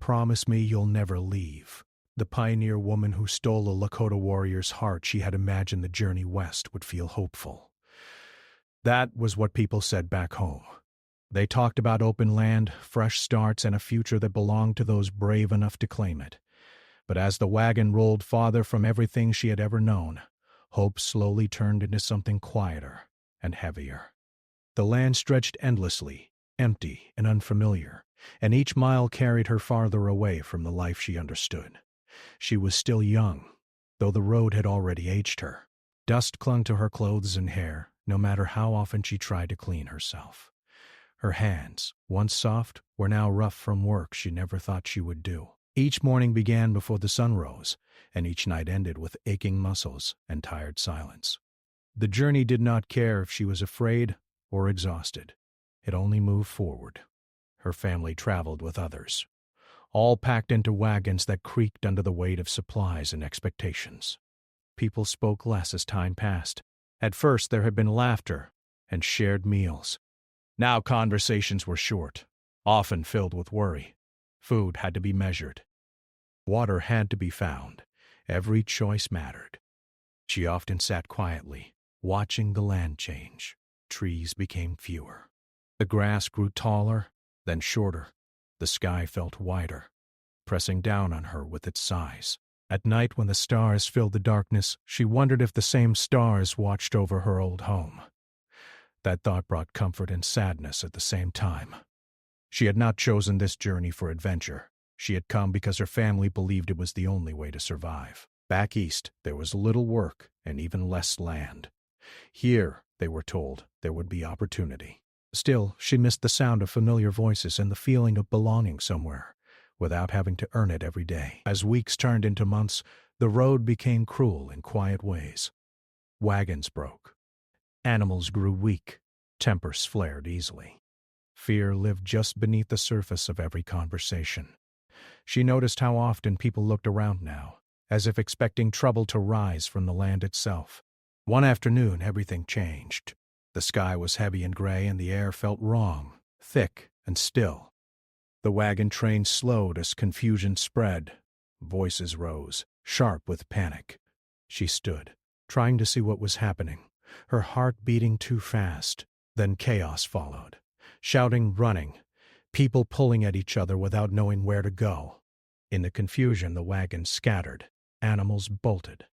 promise me you'll never leave." The pioneer woman who stole a Lakota warrior's heart, she had imagined the journey west would feel hopeful. That was what people said back home. They talked about open land, fresh starts, and a future that belonged to those brave enough to claim it. But as the wagon rolled farther from everything she had ever known, hope slowly turned into something quieter and heavier. The land stretched endlessly, empty and unfamiliar, and each mile carried her farther away from the life she understood. She was still young, though the road had already aged her. Dust clung to her clothes and hair, no matter how often she tried to clean herself. Her hands, once soft, were now rough from work she never thought she would do. Each morning began before the sun rose, and each night ended with aching muscles and tired silence. The journey did not care if she was afraid or exhausted. It only moved forward. Her family traveled with others, all packed into wagons that creaked under the weight of supplies and expectations. People spoke less as time passed. At first there had been laughter and shared meals. Now conversations were short, often filled with worry. Food had to be measured. Water had to be found. Every choice mattered. She often sat quietly, watching the land change. Trees became fewer. The grass grew taller, then shorter. The sky felt wider, pressing down on her with its size. At night, when the stars filled the darkness, she wondered if the same stars watched over her old home. That thought brought comfort and sadness at the same time. She had not chosen this journey for adventure. She had come because her family believed it was the only way to survive. Back east, there was little work and even less land. Here, they were told, there would be opportunity. Still, she missed the sound of familiar voices and the feeling of belonging somewhere, without having to earn it every day. As weeks turned into months, the road became cruel in quiet ways. Wagons broke. Animals grew weak. Tempers flared easily. Fear lived just beneath the surface of every conversation. She noticed how often people looked around now, as if expecting trouble to rise from the land itself. One afternoon, everything changed. The sky was heavy and gray, and the air felt wrong, thick and still. The wagon train slowed as confusion spread. Voices rose, sharp with panic. She stood, trying to see what was happening, her heart beating too fast. Then chaos followed. Shouting, running, people pulling at each other without knowing where to go. In the confusion, the wagon scattered. Animals bolted.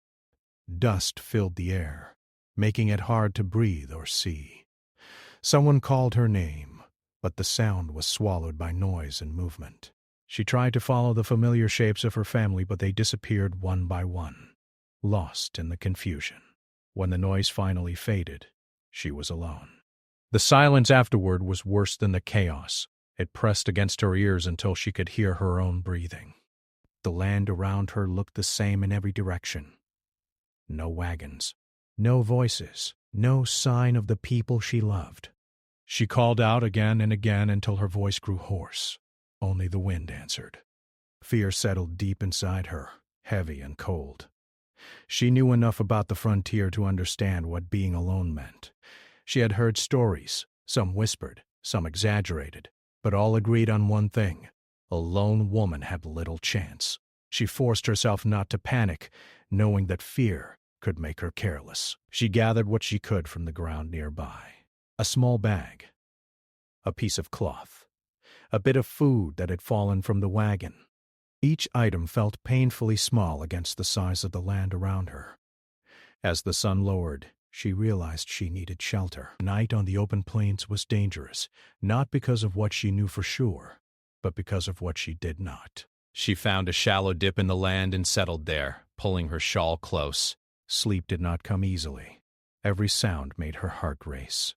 Dust filled the air, making it hard to breathe or see. Someone called her name, but the sound was swallowed by noise and movement. She tried to follow the familiar shapes of her family, but they disappeared one by one, lost in the confusion. When the noise finally faded, she was alone. The silence afterward was worse than the chaos. It pressed against her ears until she could hear her own breathing. The land around her looked the same in every direction. No wagons, no voices, no sign of the people she loved. She called out again and again until her voice grew hoarse. Only the wind answered. Fear settled deep inside her, heavy and cold. She knew enough about the frontier to understand what being alone meant. She had heard stories, some whispered, some exaggerated, but all agreed on one thing: a lone woman had little chance. She forced herself not to panic, knowing that fear could make her careless. She gathered what she could from the ground nearby. A small bag, a piece of cloth, a bit of food that had fallen from the wagon. Each item felt painfully small against the size of the land around her. As the sun lowered, she realized she needed shelter. Night on the open plains was dangerous, not because of what she knew for sure, but because of what she did not. She found a shallow dip in the land and settled there, pulling her shawl close. Sleep did not come easily. Every sound made her heart race.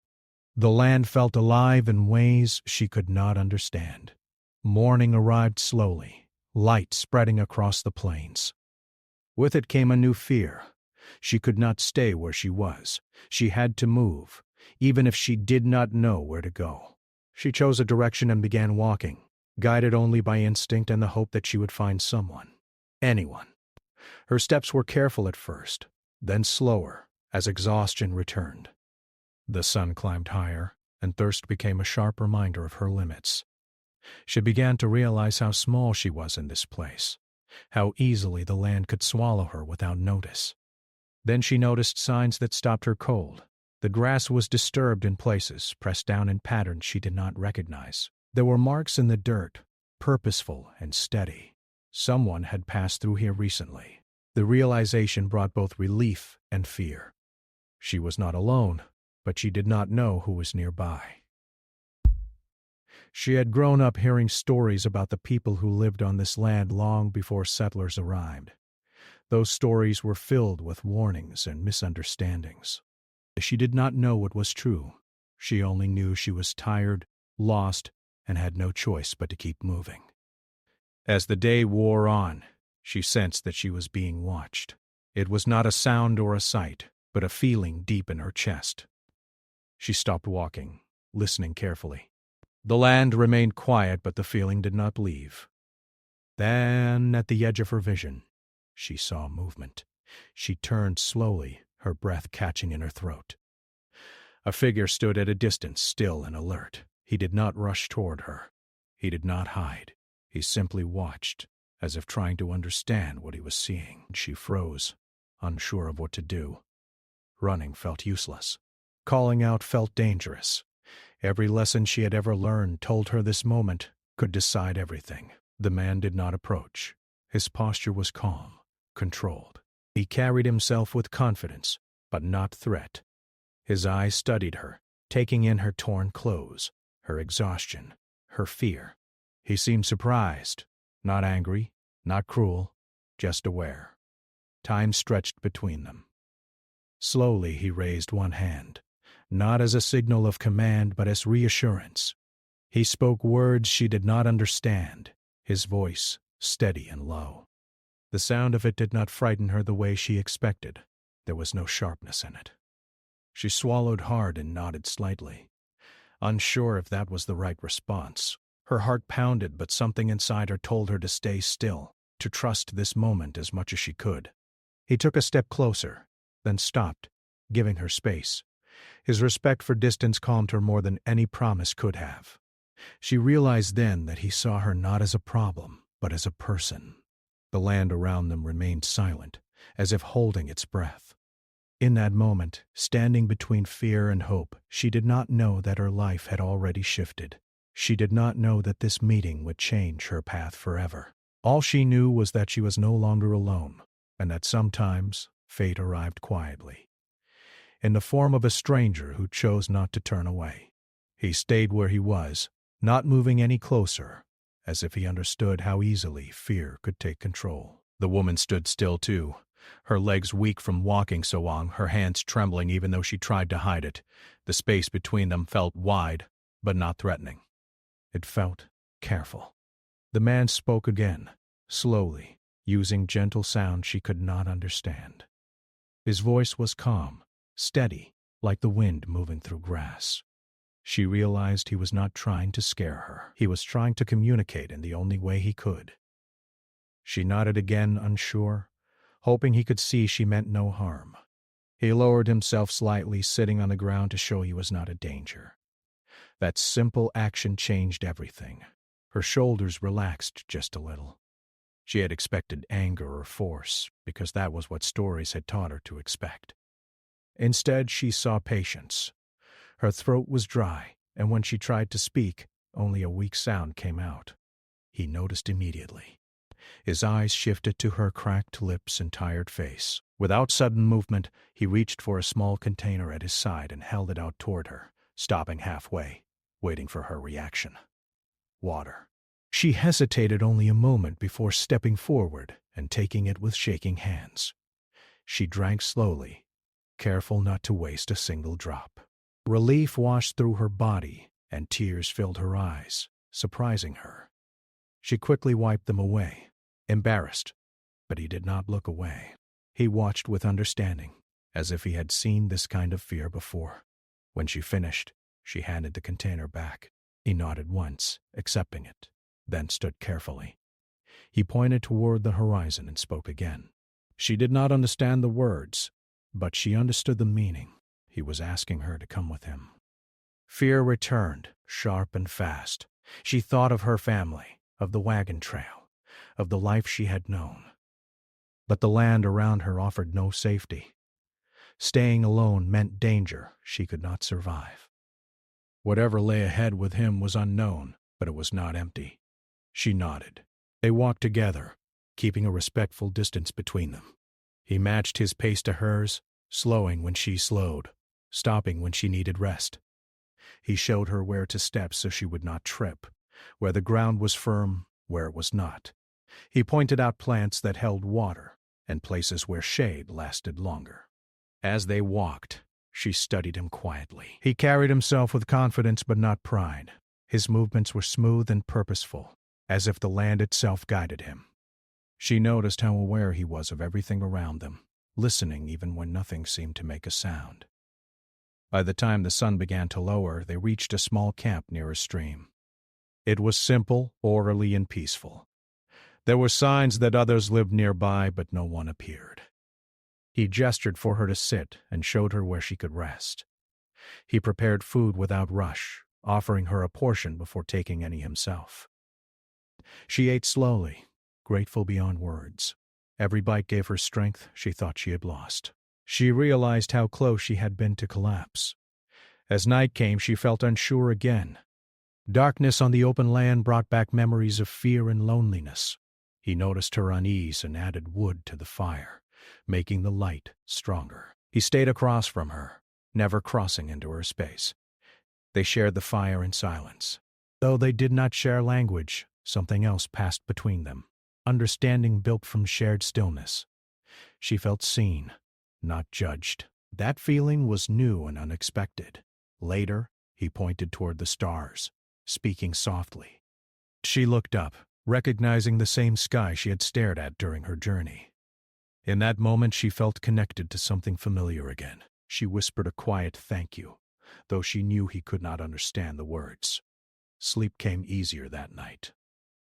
The land felt alive in ways she could not understand. Morning arrived slowly, light spreading across the plains. With it came a new fear. She could not stay where she was. She had to move, even if she did not know where to go. She chose a direction and began walking, guided only by instinct and the hope that she would find someone, anyone. Her steps were careful at first, then slower as exhaustion returned. The sun climbed higher, and thirst became a sharp reminder of her limits. She began to realize how small she was in this place, how easily the land could swallow her without notice. Then she noticed signs that stopped her cold. The grass was disturbed in places, pressed down in patterns she did not recognize. There were marks in the dirt, purposeful and steady. Someone had passed through here recently. The realization brought both relief and fear. She was not alone, but she did not know who was nearby. She had grown up hearing stories about the people who lived on this land long before settlers arrived. Those stories were filled with warnings and misunderstandings. She did not know what was true. She only knew she was tired, lost, and had no choice but to keep moving. As the day wore on, she sensed that she was being watched. It was not a sound or a sight, but a feeling deep in her chest. She stopped walking, listening carefully. The land remained quiet, but the feeling did not leave. Then, at the edge of her vision, she saw movement. She turned slowly, her breath catching in her throat. A figure stood at a distance, still and alert. He did not rush toward her. He did not hide. He simply watched, as if trying to understand what he was seeing. She froze, unsure of what to do. Running felt useless. Calling out felt dangerous. Every lesson she had ever learned told her this moment could decide everything. The man did not approach. His posture was calm, controlled. He carried himself with confidence, but not threat. His eyes studied her, taking in her torn clothes, her exhaustion, her fear. He seemed surprised, not angry, not cruel, just aware. Time stretched between them. Slowly he raised one hand, not as a signal of command but as reassurance. He spoke words she did not understand, his voice steady and low. The sound of it did not frighten her the way she expected. There was no sharpness in it. She swallowed hard and nodded slightly, unsure if that was the right response. Her heart pounded, but something inside her told her to stay still, to trust this moment as much as she could. He took a step closer, then stopped, giving her space. His respect for distance calmed her more than any promise could have. She realized then that he saw her not as a problem, but as a person. The land around them remained silent, as if holding its breath. In that moment, standing between fear and hope, she did not know that her life had already shifted. She did not know that this meeting would change her path forever. All she knew was that she was no longer alone, and that sometimes fate arrived quietly, in the form of a stranger who chose not to turn away. He stayed where he was, not moving any closer, as if he understood how easily fear could take control. The woman stood still too, her legs weak from walking so long, her hands trembling even though she tried to hide it. The space between them felt wide, but not threatening. It felt careful. The man spoke again, slowly, using gentle sounds she could not understand. His voice was calm, steady, like the wind moving through grass. She realized he was not trying to scare her. He was trying to communicate in the only way he could. She nodded again, unsure, hoping he could see she meant no harm. He lowered himself slightly, sitting on the ground to show he was not a danger. That simple action changed everything. Her shoulders relaxed just a little. She had expected anger or force, because that was what stories had taught her to expect. Instead, she saw patience. Her throat was dry, and when she tried to speak, only a weak sound came out. He noticed immediately. His eyes shifted to her cracked lips and tired face. Without sudden movement, he reached for a small container at his side and held it out toward her, stopping halfway, waiting for her reaction. Water. She hesitated only a moment before stepping forward and taking it with shaking hands. She drank slowly, careful not to waste a single drop. Relief washed through her body, and tears filled her eyes, surprising her. She quickly wiped them away, embarrassed, but he did not look away. He watched with understanding, as if he had seen this kind of fear before. When she finished, she handed the container back. He nodded once, accepting it, then stood carefully. He pointed toward the horizon and spoke again. She did not understand the words, but she understood the meaning. He was asking her to come with him. Fear returned, sharp and fast. She thought of her family, of the wagon trail, of the life she had known. But the land around her offered no safety. Staying alone meant danger she could not survive. Whatever lay ahead with him was unknown, but it was not empty. She nodded. They walked together, keeping a respectful distance between them. He matched his pace to hers, slowing when she slowed, stopping when she needed rest. He showed her where to step so she would not trip, where the ground was firm, where it was not. He pointed out plants that held water and places where shade lasted longer. As they walked, she studied him quietly. He carried himself with confidence but not pride. His movements were smooth and purposeful, as if the land itself guided him. She noticed how aware he was of everything around them, listening even when nothing seemed to make a sound. By the time the sun began to lower, they reached a small camp near a stream. It was simple, orderly, and peaceful. There were signs that others lived nearby, but no one appeared. He gestured for her to sit and showed her where she could rest. He prepared food without rush, offering her a portion before taking any himself. She ate slowly, grateful beyond words. Every bite gave her strength she thought she had lost. She realized how close she had been to collapse. As night came, she felt unsure again. Darkness on the open land brought back memories of fear and loneliness. He noticed her unease and added wood to the fire, making the light stronger. He stayed across from her, never crossing into her space. They shared the fire in silence. Though they did not share language, something else passed between them. Understanding built from shared stillness. She felt seen, not judged. That feeling was new and unexpected. Later, he pointed toward the stars, speaking softly. She looked up, recognizing the same sky she had stared at during her journey. In that moment, she felt connected to something familiar again. She whispered a quiet thank you, though she knew he could not understand the words. Sleep came easier that night.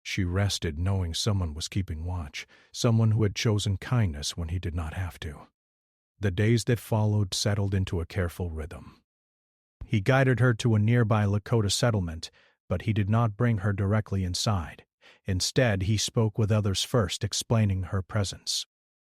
She rested knowing someone was keeping watch, someone who had chosen kindness when he did not have to. The days that followed settled into a careful rhythm. He guided her to a nearby Lakota settlement, but he did not bring her directly inside. Instead, he spoke with others first, explaining her presence.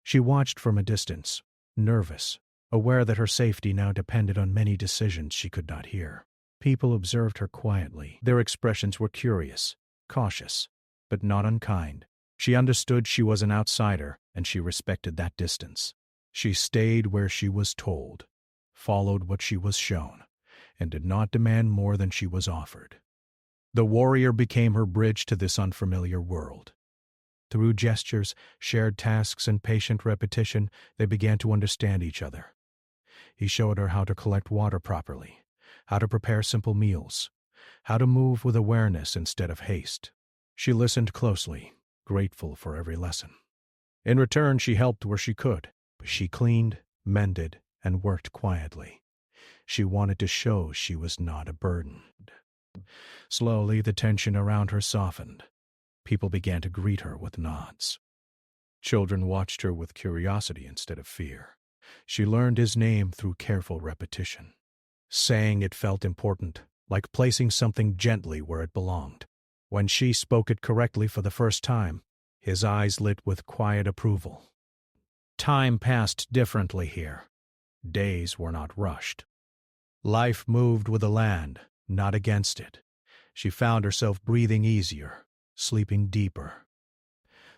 She watched from a distance, nervous, aware that her safety now depended on many decisions she could not hear. People observed her quietly. Their expressions were curious, cautious, but not unkind. She understood she was an outsider, and she respected that distance. She stayed where she was told, followed what she was shown, and did not demand more than she was offered. The warrior became her bridge to this unfamiliar world. Through gestures, shared tasks, and patient repetition, they began to understand each other. He showed her how to collect water properly, how to prepare simple meals, how to move with awareness instead of haste. She listened closely, grateful for every lesson. In return, she helped where she could. She cleaned, mended, and worked quietly. She wanted to show she was not a burden. Slowly, the tension around her softened. People began to greet her with nods. Children watched her with curiosity instead of fear. She learned his name through careful repetition. Saying it felt important, like placing something gently where it belonged. When she spoke it correctly for the first time, his eyes lit with quiet approval. Time passed differently here. Days were not rushed. Life moved with the land, not against it. She found herself breathing easier, sleeping deeper.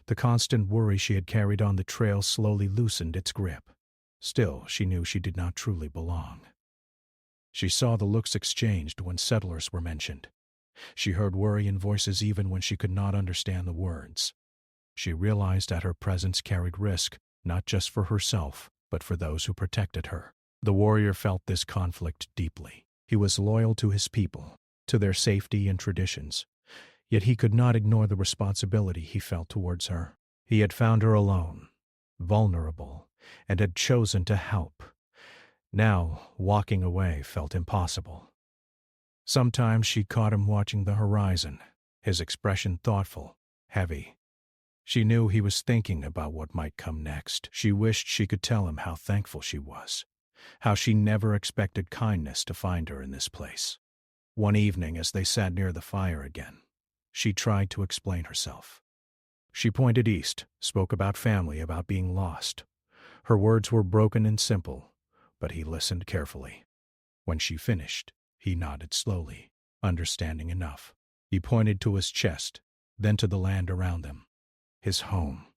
The constant worry she had carried on the trail slowly loosened its grip. Still, she knew she did not truly belong. She saw the looks exchanged when settlers were mentioned. She heard worry in voices even when she could not understand the words. She realized that her presence carried risk, not just for herself, but for those who protected her. The warrior felt this conflict deeply. He was loyal to his people, to their safety and traditions. Yet he could not ignore the responsibility he felt towards her. He had found her alone, vulnerable, and had chosen to help. Now, walking away felt impossible. Sometimes she caught him watching the horizon, his expression thoughtful, heavy. She knew he was thinking about what might come next. She wished she could tell him how thankful she was, how she never expected kindness to find her in this place. One evening, as they sat near the fire again, she tried to explain herself. She pointed east, spoke about family, about being lost. Her words were broken and simple, but he listened carefully. When she finished, he nodded slowly, understanding enough. He pointed to his chest, then to the land around them. His home,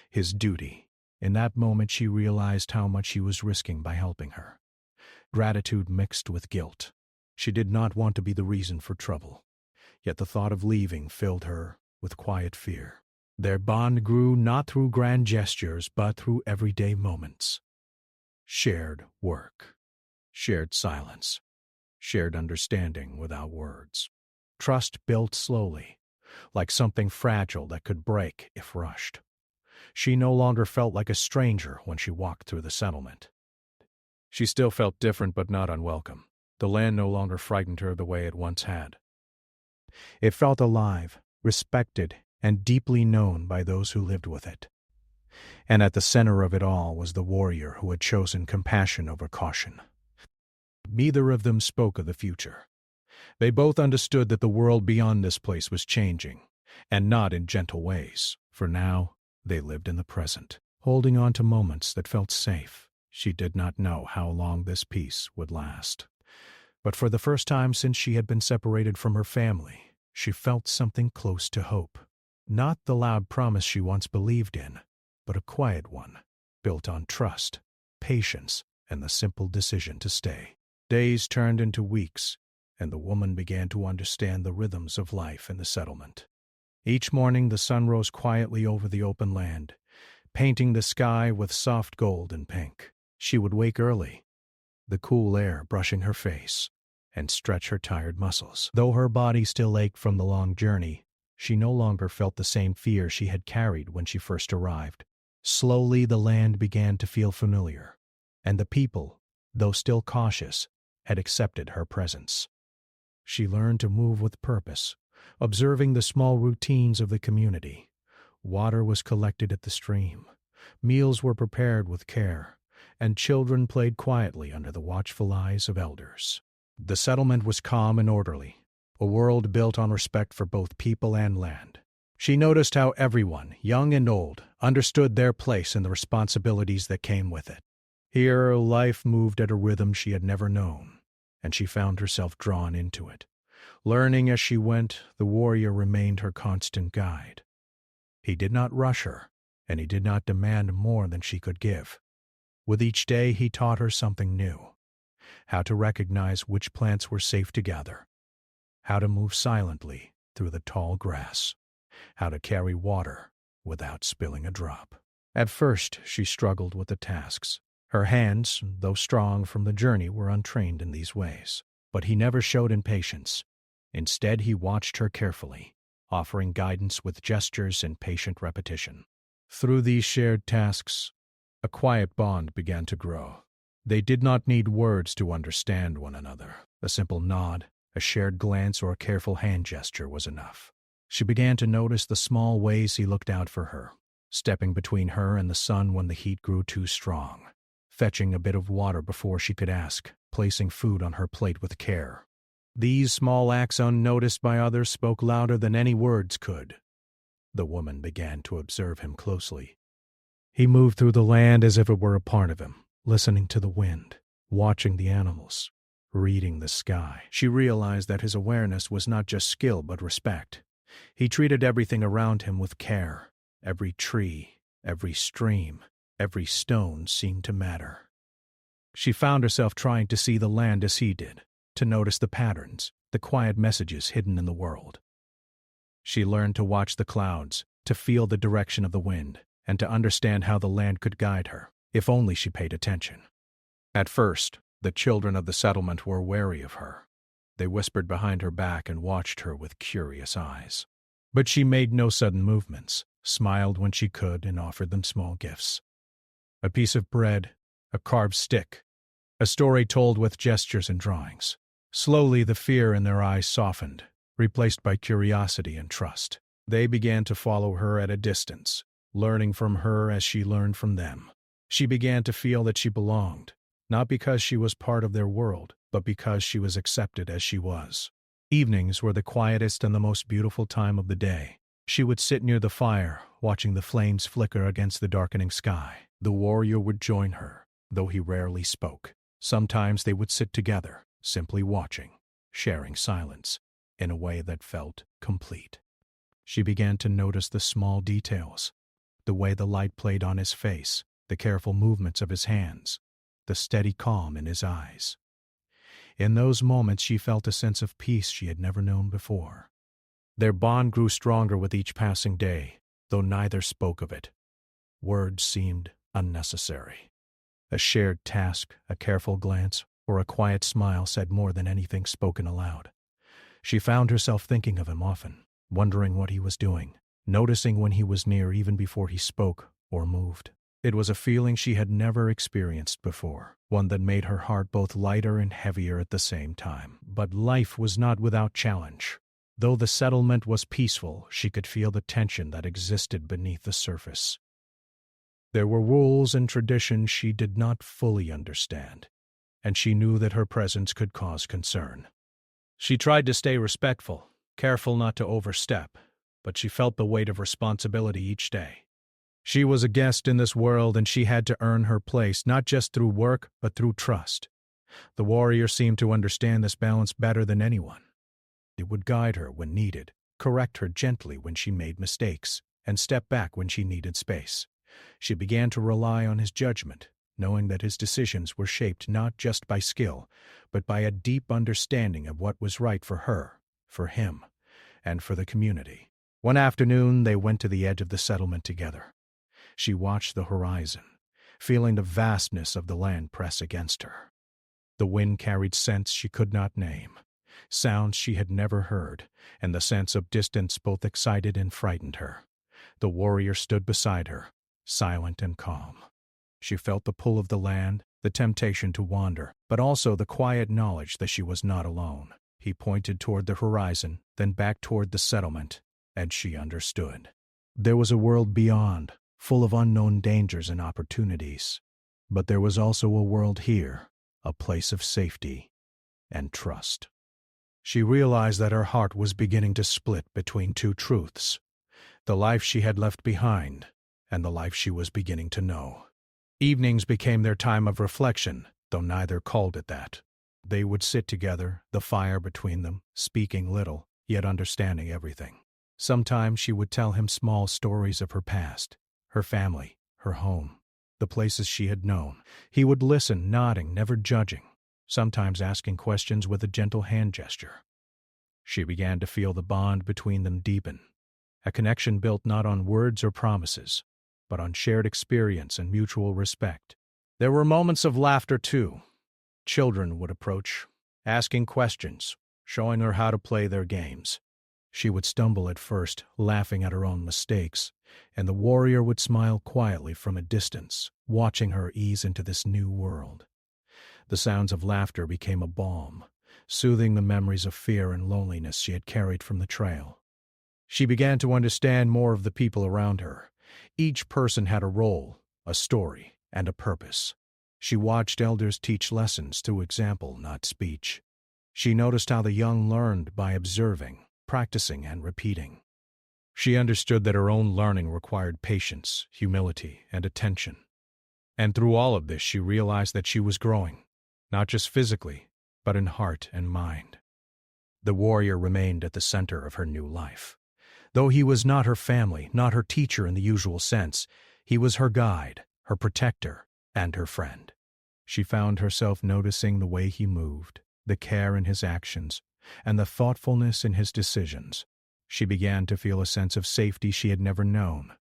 his duty. In that moment she realized how much he was risking by helping her. Gratitude mixed with guilt. She did not want to be the reason for trouble, yet the thought of leaving filled her with quiet fear. Their bond grew not through grand gestures, but through everyday moments. Shared work, shared silence, shared understanding without words. Trust built slowly, like something fragile that could break if rushed. She no longer felt like a stranger when she walked through the settlement. She still felt different but not unwelcome. The land no longer frightened her the way it once had. It felt alive, respected, and deeply known by those who lived with it. And at the center of it all was the warrior who had chosen compassion over caution. Neither of them spoke of the future. They both understood that the world beyond this place was changing, and not in gentle ways. For now, they lived in the present, holding on to moments that felt safe. She did not know how long this peace would last. But for the first time since she had been separated from her family, she felt something close to hope. Not the loud promise she once believed in, but a quiet one, built on trust, patience, and the simple decision to stay. Days turned into weeks, and the woman began to understand the rhythms of life in the settlement. Each morning the sun rose quietly over the open land, painting the sky with soft gold and pink. She would wake early, the cool air brushing her face, and stretch her tired muscles. Though her body still ached from the long journey, she no longer felt the same fear she had carried when she first arrived. Slowly the land began to feel familiar, and the people, though still cautious, had accepted her presence. She learned to move with purpose, observing the small routines of the community. Water was collected at the stream, meals were prepared with care, and children played quietly under the watchful eyes of elders. The settlement was calm and orderly, a world built on respect for both people and land. She noticed how everyone, young and old, understood their place and the responsibilities that came with it. Here, life moved at a rhythm she had never known, and she found herself drawn into it. Learning as she went, the warrior remained her constant guide. He did not rush her, and he did not demand more than she could give. With each day he taught her something new: how to recognize which plants were safe to gather, how to move silently through the tall grass, how to carry water without spilling a drop. At first she struggled with the tasks. Her hands, though strong from the journey, were untrained in these ways. But he never showed impatience. Instead, he watched her carefully, offering guidance with gestures and patient repetition. Through these shared tasks, a quiet bond began to grow. They did not need words to understand one another. A simple nod, a shared glance, or a careful hand gesture was enough. She began to notice the small ways he looked out for her, stepping between her and the sun when the heat grew too strong, fetching a bit of water before she could ask, placing food on her plate with care. These small acts, unnoticed by others, spoke louder than any words could. The woman began to observe him closely. He moved through the land as if it were a part of him, listening to the wind, watching the animals, reading the sky. She realized that his awareness was not just skill but respect. He treated everything around him with care. Every tree, every stream, every stone seemed to matter. She found herself trying to see the land as he did, to notice the patterns, the quiet messages hidden in the world. She learned to watch the clouds, to feel the direction of the wind, and to understand how the land could guide her, if only she paid attention. At first, the children of the settlement were wary of her. They whispered behind her back and watched her with curious eyes. But she made no sudden movements, smiled when she could, and offered them small gifts. A piece of bread, a carved stick, a story told with gestures and drawings. Slowly the fear in their eyes softened, replaced by curiosity and trust. They began to follow her at a distance, learning from her as she learned from them. She began to feel that she belonged, not because she was part of their world, but because she was accepted as she was. Evenings were the quietest and the most beautiful time of the day. She would sit near the fire, watching the flames flicker against the darkening sky. The warrior would join her, though he rarely spoke. Sometimes they would sit together, simply watching, sharing silence, in a way that felt complete. She began to notice the small details, the way the light played on his face, the careful movements of his hands, the steady calm in his eyes. In those moments she felt a sense of peace she had never known before. Their bond grew stronger with each passing day, though neither spoke of it. Words seemed unnecessary. A shared task, a careful glance, or a quiet smile said more than anything spoken aloud. She found herself thinking of him often, wondering what he was doing, noticing when he was near even before he spoke or moved. It was a feeling she had never experienced before, one that made her heart both lighter and heavier at the same time. But life was not without challenge. Though the settlement was peaceful, she could feel the tension that existed beneath the surface. There were rules and traditions she did not fully understand, and she knew that her presence could cause concern. She tried to stay respectful, careful not to overstep, but she felt the weight of responsibility each day. She was a guest in this world, and she had to earn her place, not just through work, but through trust. The warrior seemed to understand this balance better than anyone. He would guide her when needed, correct her gently when she made mistakes, and step back when she needed space. She began to rely on his judgment, knowing that his decisions were shaped not just by skill, but by a deep understanding of what was right for her, for him, and for the community. One afternoon, they went to the edge of the settlement together. She watched the horizon, feeling the vastness of the land press against her. The wind carried scents she could not name, sounds she had never heard, and the sense of distance both excited and frightened her. The warrior stood beside her, silent and calm. She felt the pull of the land, the temptation to wander, but also the quiet knowledge that she was not alone. He pointed toward the horizon, then back toward the settlement, and she understood. There was a world beyond, full of unknown dangers and opportunities. But there was also a world here, a place of safety and trust. She realized that her heart was beginning to split between two truths: the life she had left behind and the life she was beginning to know. Evenings became their time of reflection, though neither called it that. They would sit together, the fire between them, speaking little, yet understanding everything. Sometimes she would tell him small stories of her past, her family, her home, the places she had known. He would listen, nodding, never judging, sometimes asking questions with a gentle hand gesture. She began to feel the bond between them deepen, a connection built not on words or promises, but on shared experience and mutual respect. There were moments of laughter, too. Children would approach, asking questions, showing her how to play their games. She would stumble at first, laughing at her own mistakes, and the warrior would smile quietly from a distance, watching her ease into this new world. The sounds of laughter became a balm, soothing the memories of fear and loneliness she had carried from the trail. She began to understand more of the people around her. Each person had a role, a story, and a purpose. She watched elders teach lessons through example, not speech. She noticed how the young learned by observing, practicing, and repeating. She understood that her own learning required patience, humility, and attention. And through all of this, she realized that she was growing, not just physically, but in heart and mind. The warrior remained at the center of her new life. Though he was not her family, not her teacher in the usual sense, he was her guide, her protector, and her friend. She found herself noticing the way he moved, the care in his actions, and the thoughtfulness in his decisions. She began to feel a sense of safety she had never known,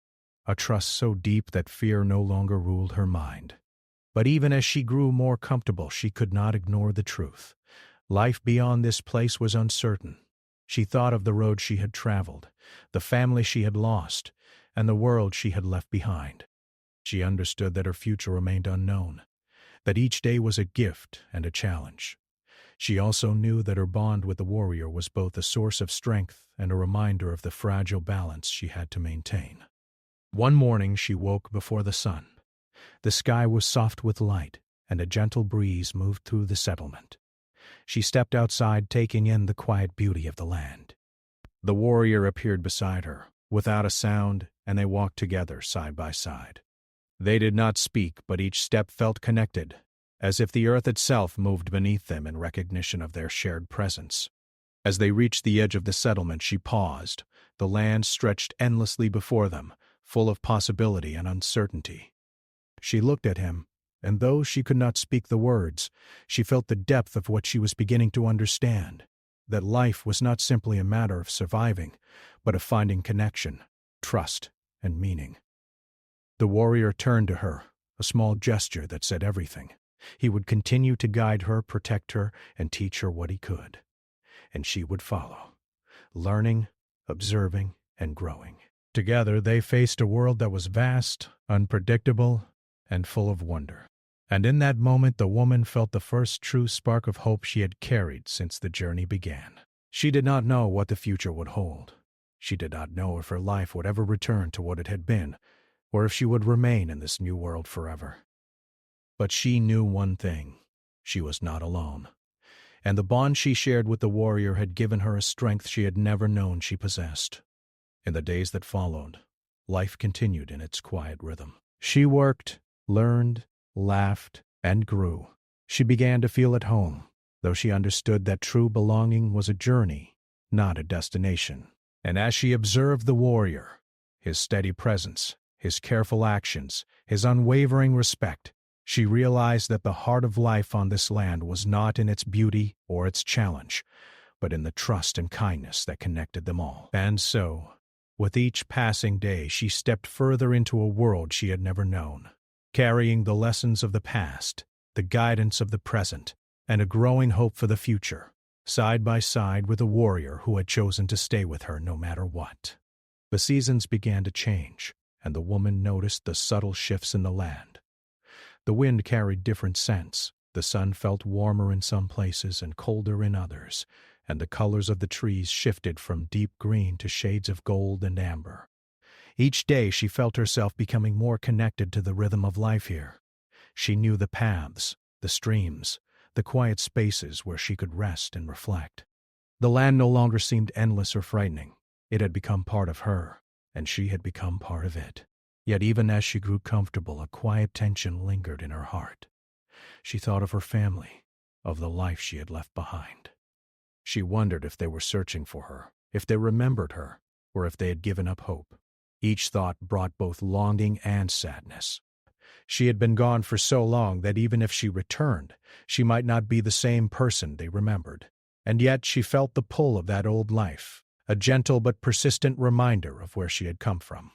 a trust so deep that fear no longer ruled her mind. But even as she grew more comfortable, she could not ignore the truth. Life beyond this place was uncertain. She thought of the road she had traveled, the family she had lost, and the world she had left behind. She understood that her future remained unknown, that each day was a gift and a challenge. She also knew that her bond with the warrior was both a source of strength and a reminder of the fragile balance she had to maintain. One morning she woke before the sun. The sky was soft with light, and a gentle breeze moved through the settlement. She stepped outside, taking in the quiet beauty of the land. The warrior appeared beside her, without a sound, and they walked together side by side. They did not speak, but each step felt connected, as if the earth itself moved beneath them in recognition of their shared presence. As they reached the edge of the settlement, she paused. The land stretched endlessly before them, full of possibility and uncertainty. She looked at him, and though she could not speak the words, she felt the depth of what she was beginning to understand, that life was not simply a matter of surviving, but of finding connection, trust, and meaning. The warrior turned to her, a small gesture that said everything. He would continue to guide her, protect her, and teach her what he could. And she would follow, learning, observing, and growing. Together they faced a world that was vast, unpredictable, and full of wonder. And in that moment the woman felt the first true spark of hope she had carried since the journey began. She did not know what the future would hold. She did not know if her life would ever return to what it had been, or if she would remain in this new world forever. But she knew one thing: she was not alone. And the bond she shared with the warrior had given her a strength she had never known she possessed. In the days that followed, life continued in its quiet rhythm. She worked, learned, laughed, and grew. She began to feel at home, though she understood that true belonging was a journey, not a destination. And as she observed the warrior, his steady presence, his careful actions, his unwavering respect, she realized that the heart of life on this land was not in its beauty or its challenge, but in the trust and kindness that connected them all. And so, with each passing day, she stepped further into a world she had never known, carrying the lessons of the past, the guidance of the present, and a growing hope for the future, side by side with a warrior who had chosen to stay with her no matter what. The seasons began to change, and the woman noticed the subtle shifts in the land. The wind carried different scents, the sun felt warmer in some places and colder in others, and the colors of the trees shifted from deep green to shades of gold and amber. Each day she felt herself becoming more connected to the rhythm of life here. She knew the paths, the streams, the quiet spaces where she could rest and reflect. The land no longer seemed endless or frightening. It had become part of her, and she had become part of it. Yet even as she grew comfortable, a quiet tension lingered in her heart. She thought of her family, of the life she had left behind. She wondered if they were searching for her, if they remembered her, or if they had given up hope. Each thought brought both longing and sadness. She had been gone for so long that even if she returned, she might not be the same person they remembered. And yet she felt the pull of that old life, a gentle but persistent reminder of where she had come from.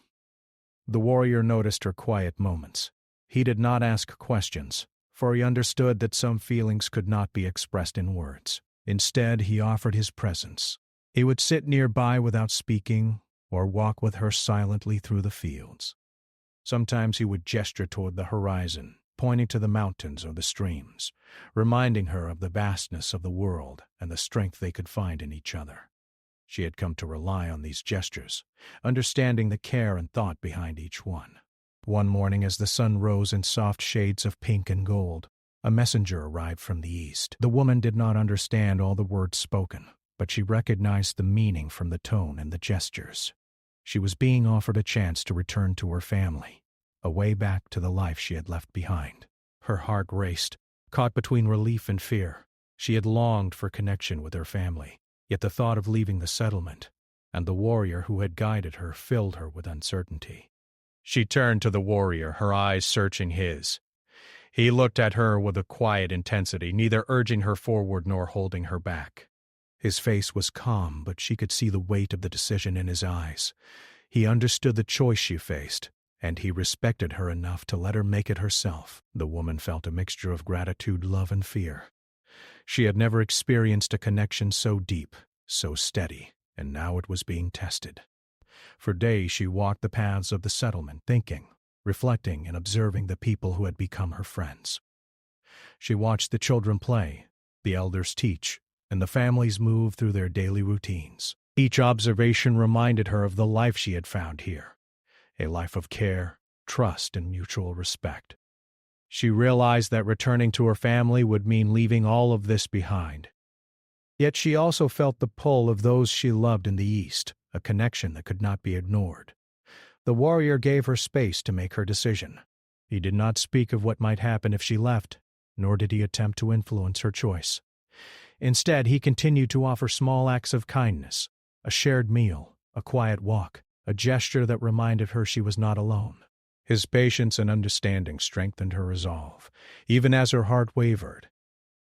The warrior noticed her quiet moments. He did not ask questions, for he understood that some feelings could not be expressed in words. Instead, he offered his presence. He would sit nearby without speaking, or walk with her silently through the fields. Sometimes he would gesture toward the horizon, pointing to the mountains or the streams, reminding her of the vastness of the world and the strength they could find in each other. She had come to rely on these gestures, understanding the care and thought behind each one. One morning, as the sun rose in soft shades of pink and gold, a messenger arrived from the east. The woman did not understand all the words spoken, but she recognized the meaning from the tone and the gestures. She was being offered a chance to return to her family, a way back to the life she had left behind. Her heart raced, caught between relief and fear. She had longed for connection with her family, yet the thought of leaving the settlement and the warrior who had guided her filled her with uncertainty. She turned to the warrior, her eyes searching his. He looked at her with a quiet intensity, neither urging her forward nor holding her back. His face was calm, but she could see the weight of the decision in his eyes. He understood the choice she faced, and he respected her enough to let her make it herself. The woman felt a mixture of gratitude, love, and fear. She had never experienced a connection so deep, so steady, and now it was being tested. For days she walked the paths of the settlement, thinking, reflecting, and observing the people who had become her friends. She watched the children play, the elders teach, and the families move through their daily routines. Each observation reminded her of the life she had found here, a life of care, trust, and mutual respect. She realized that returning to her family would mean leaving all of this behind. Yet she also felt the pull of those she loved in the East, a connection that could not be ignored. The warrior gave her space to make her decision. He did not speak of what might happen if she left, nor did he attempt to influence her choice. Instead, he continued to offer small acts of kindness, a shared meal, a quiet walk, a gesture that reminded her she was not alone. His patience and understanding strengthened her resolve, even as her heart wavered.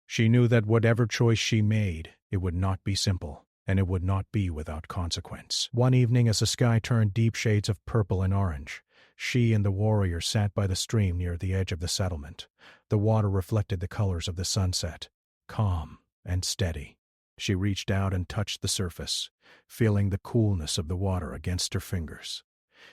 She knew that whatever choice she made, it would not be simple, and it would not be without consequence. One evening, as the sky turned deep shades of purple and orange, she and the warrior sat by the stream near the edge of the settlement. The water reflected the colors of the sunset, calm and steady. She reached out and touched the surface, feeling the coolness of the water against her fingers.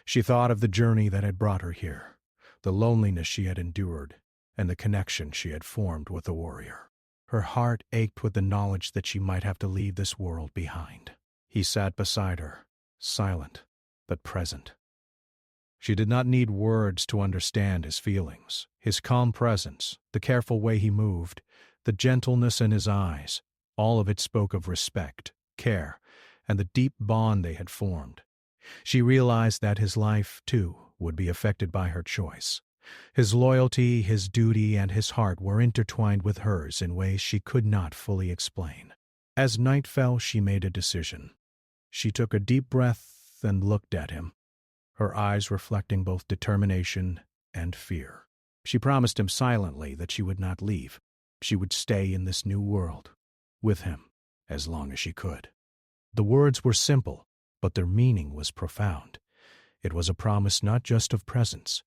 She thought of the journey that had brought her here, the loneliness she had endured, and the connection she had formed with the warrior. Her heart ached with the knowledge that she might have to leave this world behind. He sat beside her, silent but present. She did not need words to understand his feelings. His calm presence, the careful way he moved, the gentleness in his eyes, all of it spoke of respect, care, and the deep bond they had formed. She realized that his life, too, would be affected by her choice. His loyalty, his duty, and his heart were intertwined with hers in ways she could not fully explain. As night fell, she made a decision. She took a deep breath and looked at him, her eyes reflecting both determination and fear. She promised him silently that she would not leave. She would stay in this new world, with him, as long as she could. The words were simple, but their meaning was profound. It was a promise not just of presence,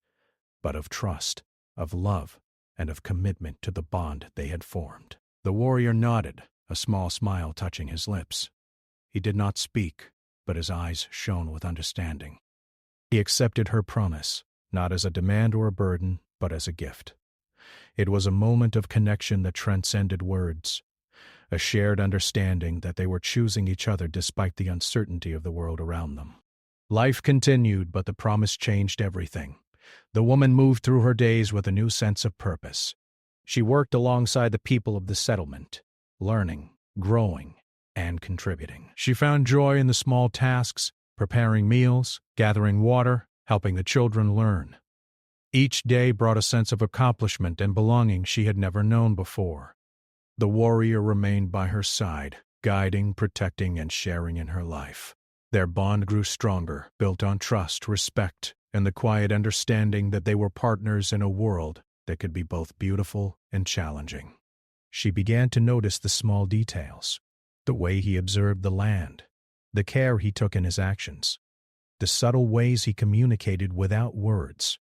but of trust, of love, and of commitment to the bond they had formed. The warrior nodded, a small smile touching his lips. He did not speak, but his eyes shone with understanding. He accepted her promise, not as a demand or a burden, but as a gift. It was a moment of connection that transcended words, a shared understanding that they were choosing each other despite the uncertainty of the world around them. Life continued, but the promise changed everything. The woman moved through her days with a new sense of purpose. She worked alongside the people of the settlement, learning, growing, and contributing. She found joy in the small tasks, preparing meals, gathering water, helping the children learn. Each day brought a sense of accomplishment and belonging she had never known before. The warrior remained by her side, guiding, protecting, and sharing in her life. Their bond grew stronger, built on trust, respect, and the quiet understanding that they were partners in a world that could be both beautiful and challenging. She began to notice the small details, the way he observed the land, the care he took in his actions, the subtle ways he communicated without words.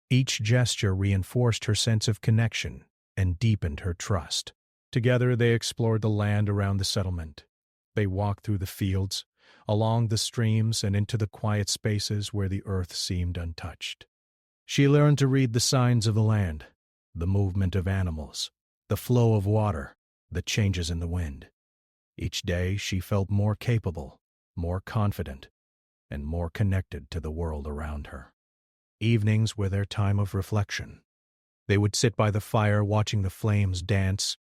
Each gesture reinforced her sense of connection and deepened her trust. Together they explored the land around the settlement. They walked through the fields, along the streams, and into the quiet spaces where the earth seemed untouched. She learned to read the signs of the land, the movement of animals, the flow of water, the changes in the wind. Each day she felt more capable, more confident, and more connected to the world around her. Evenings were their time of reflection. They would sit by the fire watching the flames dance,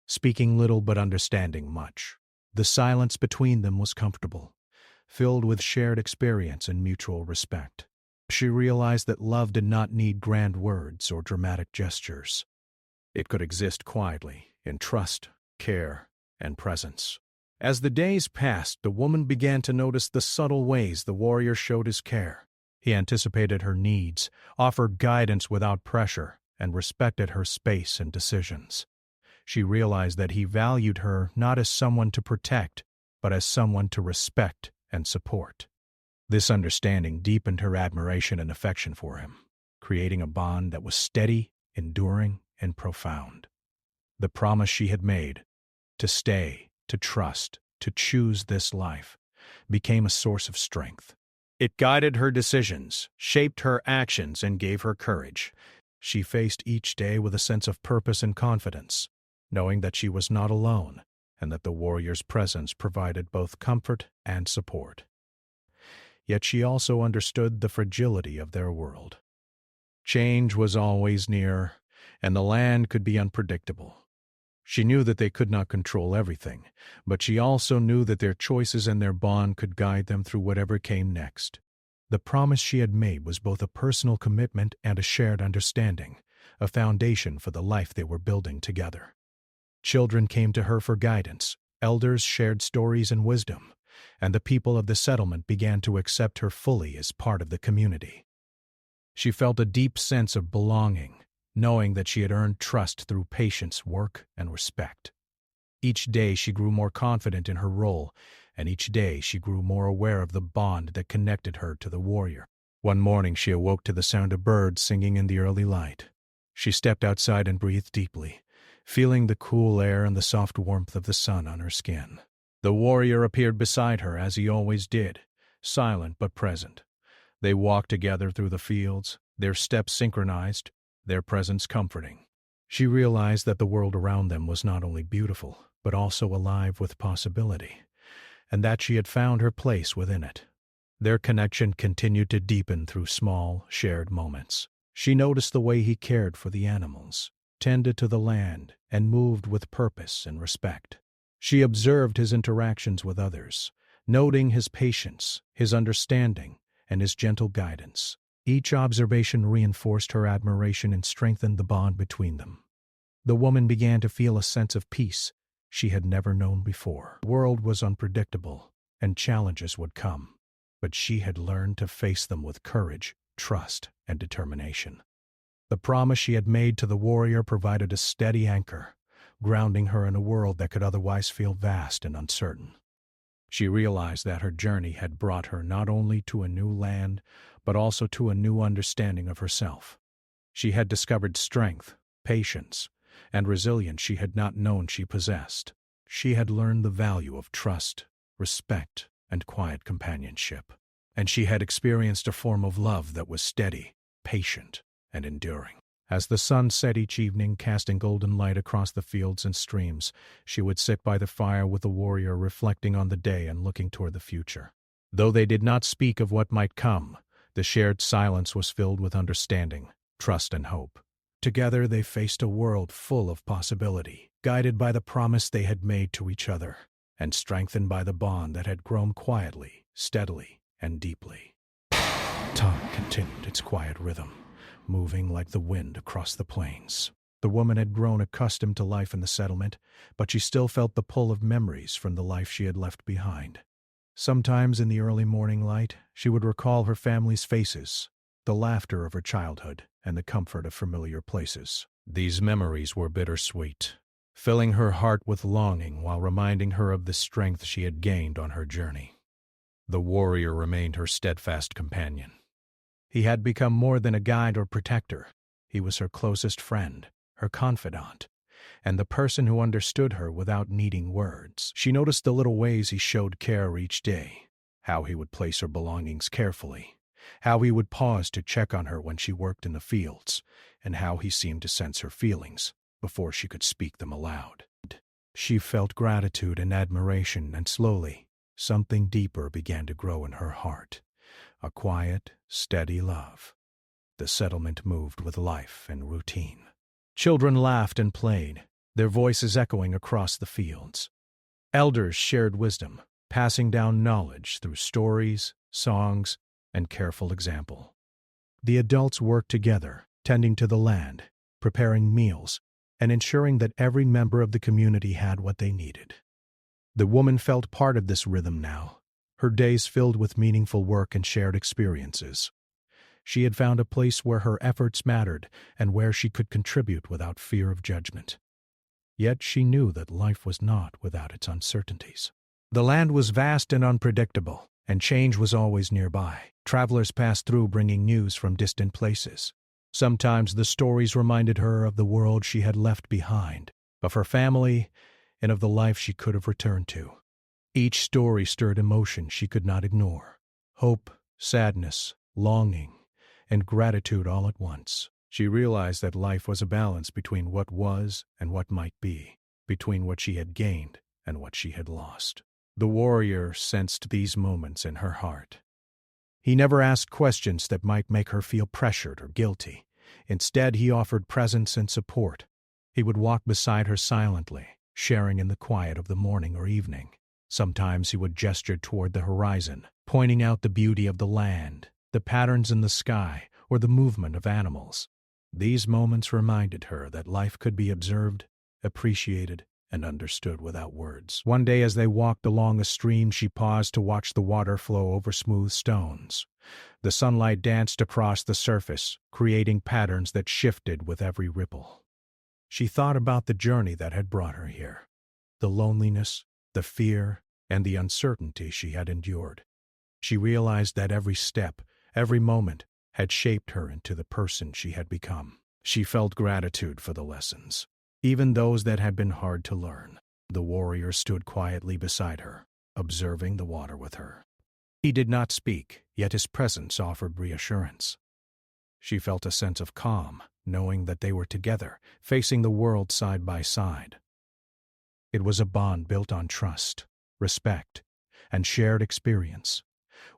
speaking little but understanding much. The silence between them was comfortable, filled with shared experience and mutual respect. She realized that love did not need grand words or dramatic gestures. It could exist quietly, in trust, care, and presence. As the days passed, the woman began to notice the subtle ways the warrior showed his care. He anticipated her needs, offered guidance without pressure, and respected her space and decisions. She realized that he valued her not as someone to protect, but as someone to respect and support. This understanding deepened her admiration and affection for him, creating a bond that was steady, enduring, and profound. The promise she had made, to stay, to trust, to choose this life, became a source of strength. It guided her decisions, shaped her actions, and gave her courage. She faced each day with a sense of purpose and confidence, knowing that she was not alone and that the warrior's presence provided both comfort and support. Yet she also understood the fragility of their world. Change was always near, and the land could be unpredictable. She knew that they could not control everything, but she also knew that their choices and their bond could guide them through whatever came next. The promise she had made was both a personal commitment and a shared understanding, a foundation for the life they were building together. Children came to her for guidance, elders shared stories and wisdom, and the people of the settlement began to accept her fully as part of the community. She felt a deep sense of belonging, knowing that she had earned trust through patience, work, and respect. Each day she grew more confident in her role, and each day she grew more aware of the bond that connected her to the warrior. One morning she awoke to the sound of birds singing in the early light. She stepped outside and breathed deeply, feeling the cool air and the soft warmth of the sun on her skin. The warrior appeared beside her as he always did, silent but present. They walked together through the fields, their steps synchronized, their presence comforting. She realized that the world around them was not only beautiful, but also alive with possibility, and that she had found her place within it. Their connection continued to deepen through small, shared moments. She noticed the way he cared for the animals, tended to the land, and moved with purpose and respect. She observed his interactions with others, noting his patience, his understanding, and his gentle guidance. Each observation reinforced her admiration and strengthened the bond between them. The woman began to feel a sense of peace she had never known before. The world was unpredictable, and challenges would come, but she had learned to face them with courage, trust, and determination. The promise she had made to the warrior provided a steady anchor, grounding her in a world that could otherwise feel vast and uncertain. She realized that her journey had brought her not only to a new land, but also to a new understanding of herself. She had discovered strength, patience, and resilience she had not known she possessed. She had learned the value of trust, respect, and quiet companionship. And she had experienced a form of love that was steady, patient, and enduring. As the sun set each evening, casting golden light across the fields and streams, she would sit by the fire with the warrior, reflecting on the day and looking toward the future. Though they did not speak of what might come, the shared silence was filled with understanding, trust, and hope. Together they faced a world full of possibility, guided by the promise they had made to each other, and strengthened by the bond that had grown quietly, steadily, and deeply. Time continued its quiet rhythm, moving like the wind across the plains. The woman had grown accustomed to life in the settlement, but she still felt the pull of memories from the life she had left behind. Sometimes in the early morning light, she would recall her family's faces, the laughter of her childhood, and the comfort of familiar places. These memories were bittersweet, filling her heart with longing while reminding her of the strength she had gained on her journey. The warrior remained her steadfast companion. He had become more than a guide or protector. He was her closest friend, her confidant, and the person who understood her without needing words. She noticed the little ways he showed care each day, how he would place her belongings carefully, how he would pause to check on her when she worked in the fields, and how he seemed to sense her feelings before she could speak them aloud. She felt gratitude and admiration, and slowly, something deeper began to grow in her heart. A quiet, steady love. The settlement moved with life and routine. Children laughed and played, their voices echoing across the fields. Elders shared wisdom, passing down knowledge through stories, songs, and careful example. The adults worked together, tending to the land, preparing meals, and ensuring that every member of the community had what they needed. The woman felt part of this rhythm now, her days filled with meaningful work and shared experiences. She had found a place where her efforts mattered and where she could contribute without fear of judgment. Yet she knew that life was not without its uncertainties. The land was vast and unpredictable, and change was always nearby. Travelers passed through bringing news from distant places. Sometimes the stories reminded her of the world she had left behind, of her family, and of the life she could have returned to. Each story stirred emotion she could not ignore: hope, sadness, longing, and gratitude all at once. She realized that life was a balance between what was and what might be, between what she had gained and what she had lost. The warrior sensed these moments in her heart. He never asked questions that might make her feel pressured or guilty. Instead, he offered presence and support. He would walk beside her silently, sharing in the quiet of the morning or evening. Sometimes he would gesture toward the horizon, pointing out the beauty of the land, the patterns in the sky, or the movement of animals. These moments reminded her that life could be observed, appreciated, and understood without words. One day as they walked along a stream, she paused to watch the water flow over smooth stones. The sunlight danced across the surface, creating patterns that shifted with every ripple. She thought about the journey that had brought her here, the loneliness, the fear, and the uncertainty she had endured. She realized that every step, every moment, had shaped her into the person she had become. She felt gratitude for the lessons, even those that had been hard to learn. The warrior stood quietly beside her, observing the water with her. He did not speak, yet his presence offered reassurance. She felt a sense of calm, knowing that they were together, facing the world side by side. It was a bond built on trust, respect, and shared experience,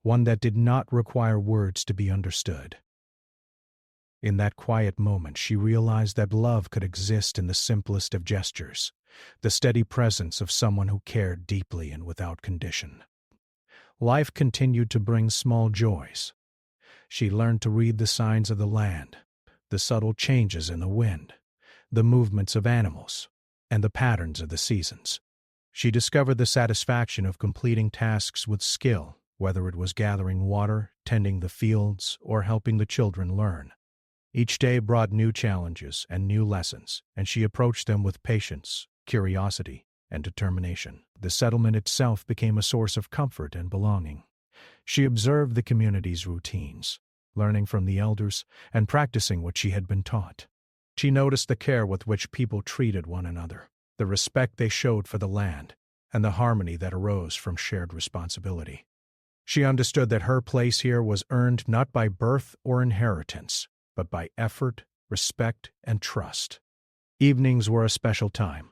one that did not require words to be understood. In that quiet moment, she realized that love could exist in the simplest of gestures, the steady presence of someone who cared deeply and without condition. Life continued to bring small joys. She learned to read the signs of the land, the subtle changes in the wind, the movements of animals, and the patterns of the seasons. She discovered the satisfaction of completing tasks with skill, whether it was gathering water, tending the fields, or helping the children learn. Each day brought new challenges and new lessons, and she approached them with patience, curiosity, and determination. The settlement itself became a source of comfort and belonging. She observed the community's routines, learning from the elders and practicing what she had been taught. She noticed the care with which people treated one another, the respect they showed for the land, and the harmony that arose from shared responsibility. She understood that her place here was earned not by birth or inheritance, but by effort, respect, and trust. Evenings were a special time.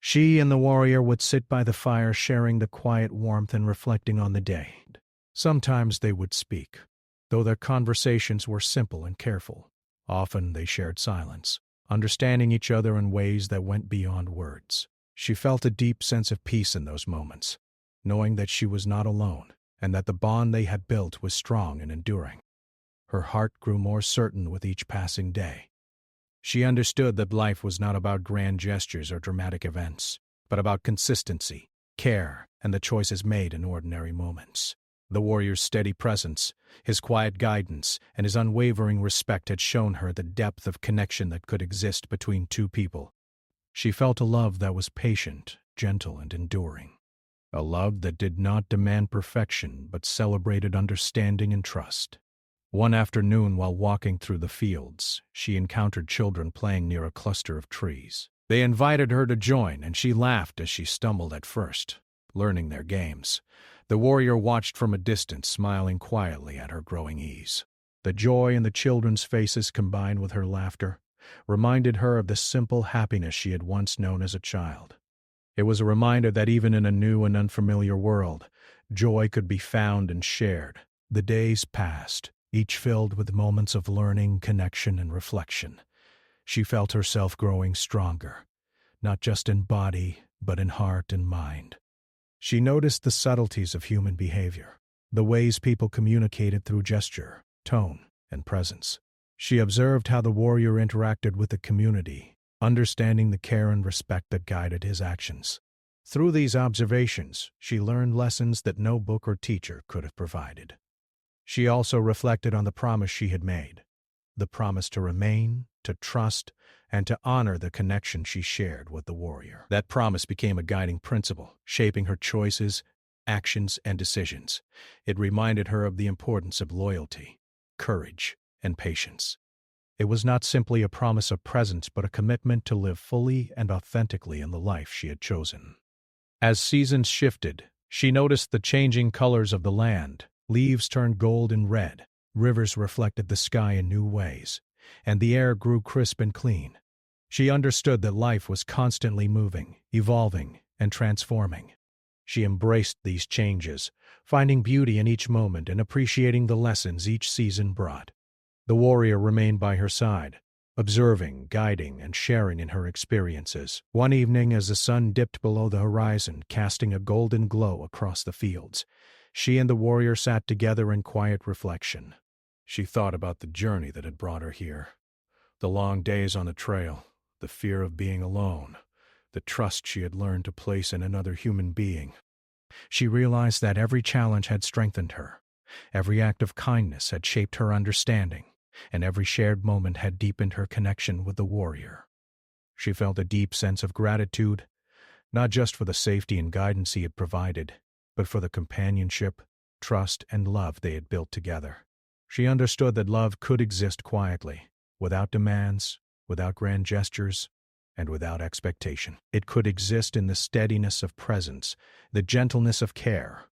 She and the warrior would sit by the fire, sharing the quiet warmth and reflecting on the day. Sometimes they would speak, though their conversations were simple and careful. Often they shared silence, understanding each other in ways that went beyond words. She felt a deep sense of peace in those moments, knowing that she was not alone, and that the bond they had built was strong and enduring. Her heart grew more certain with each passing day. She understood that life was not about grand gestures or dramatic events, but about consistency, care, and the choices made in ordinary moments. The warrior's steady presence, his quiet guidance, and his unwavering respect had shown her the depth of connection that could exist between two people. She felt a love that was patient, gentle, and enduring. A love that did not demand perfection but celebrated understanding and trust. One afternoon, while walking through the fields, she encountered children playing near a cluster of trees. They invited her to join, and she laughed as she stumbled at first, learning their games. The warrior watched from a distance, smiling quietly at her growing ease. The joy in the children's faces, combined with her laughter, reminded her of the simple happiness she had once known as a child. It was a reminder that even in a new and unfamiliar world, joy could be found and shared. The days passed, each filled with moments of learning, connection, and reflection. She felt herself growing stronger, not just in body, but in heart and mind. She noticed the subtleties of human behavior, the ways people communicated through gesture, tone, and presence. She observed how the warrior interacted with the community, understanding the care and respect that guided his actions. Through these observations, she learned lessons that no book or teacher could have provided. She also reflected on the promise she had made, the promise to remain, to trust, and to honor the connection she shared with the warrior. That promise became a guiding principle, shaping her choices, actions, and decisions. It reminded her of the importance of loyalty, courage, and patience. It was not simply a promise of presence, but a commitment to live fully and authentically in the life she had chosen. As seasons shifted, she noticed the changing colors of the land. Leaves turned gold and red, rivers reflected the sky in new ways, and the air grew crisp and clean. She understood that life was constantly moving, evolving, and transforming. She embraced these changes, finding beauty in each moment and appreciating the lessons each season brought. The warrior remained by her side, observing, guiding, and sharing in her experiences. One evening, as the sun dipped below the horizon, casting a golden glow across the fields, she and the warrior sat together in quiet reflection. She thought about the journey that had brought her here. The long days on the trail, the fear of being alone, the trust she had learned to place in another human being. She realized that every challenge had strengthened her, every act of kindness had shaped her understanding, and every shared moment had deepened her connection with the warrior. She felt a deep sense of gratitude, not just for the safety and guidance he had provided, but for the companionship, trust, and love they had built together. She understood that love could exist quietly, without demands, without grand gestures, and without expectation. It could exist in the steadiness of presence, the gentleness of care,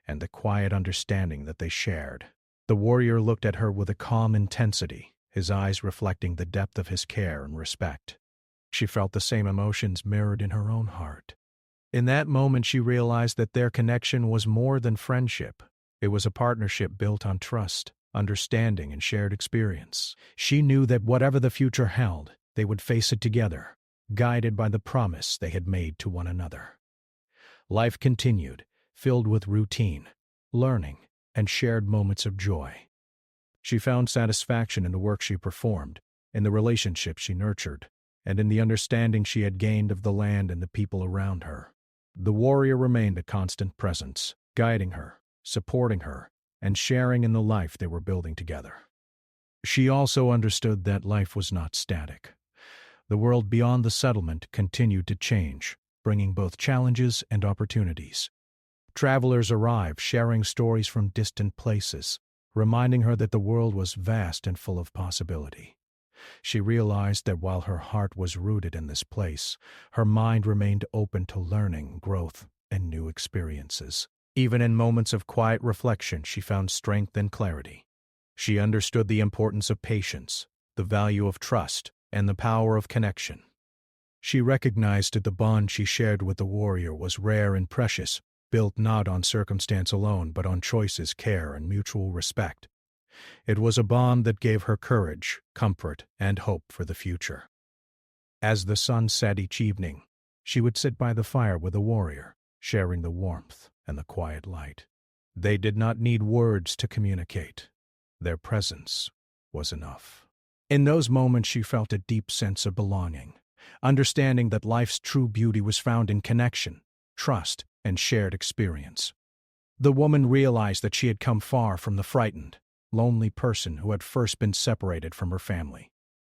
and the quiet understanding that they shared. The warrior looked at her with a calm intensity, his eyes reflecting the depth of his care and respect. She felt the same emotions mirrored in her own heart. In that moment, she realized that their connection was more than friendship. It was a partnership built on trust, understanding, and shared experience. She knew that whatever the future held, they would face it together, guided by the promise they had made to one another. Life continued, filled with routine, learning, and shared moments of joy. She found satisfaction in the work she performed, in the relationships she nurtured, and in the understanding she had gained of the land and the people around her. The warrior remained a constant presence, guiding her, supporting her, and sharing in the life they were building together. She also understood that life was not static. The world beyond the settlement continued to change, bringing both challenges and opportunities. Travelers arrived, sharing stories from distant places, reminding her that the world was vast and full of possibility. She realized that while her heart was rooted in this place, her mind remained open to learning, growth, and new experiences. Even in moments of quiet reflection, she found strength and clarity. She understood the importance of patience, the value of trust, and the power of connection. She recognized that the bond she shared with the warrior was rare and precious, built not on circumstance alone but on choices, care, and mutual respect. It was a bond that gave her courage, comfort, and hope for the future. As the sun set each evening, she would sit by the fire with the warrior, sharing the warmth and the quiet light. They did not need words to communicate. Their presence was enough. In those moments she felt a deep sense of belonging, understanding that life's true beauty was found in connection, trust, and shared experience. The woman realized that she had come far from the frightened, lonely person who had first been separated from her family.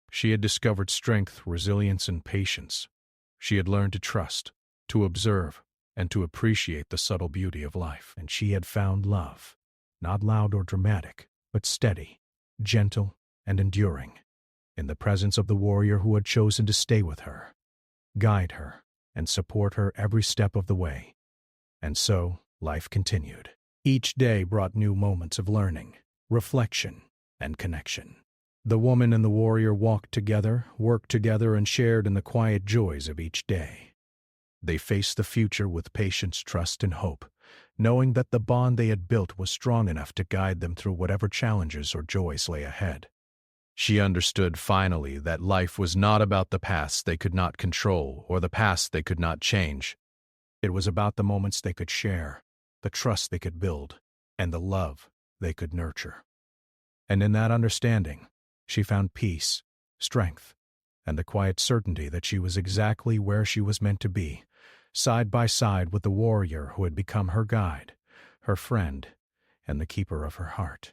She had discovered strength, resilience, and patience. She had learned to trust, to observe, and to appreciate the subtle beauty of life. And she had found love, not loud or dramatic, but steady, gentle, and enduring, in the presence of the warrior who had chosen to stay with her, guide her, and support her every step of the way. And so, life continued. Each day brought new moments of learning, reflection, and connection. The woman and the warrior walked together, worked together, and shared in the quiet joys of each day. They faced the future with patience, trust, and hope, knowing that the bond they had built was strong enough to guide them through whatever challenges or joys lay ahead. She understood finally that life was not about the past they could not control or the past they could not change. It was about the moments they could share, the trust they could build, and the love they could nurture. And in that understanding, she found peace, strength, and the quiet certainty that she was exactly where she was meant to be, side by side with the warrior who had become her guide, her friend, and the keeper of her heart.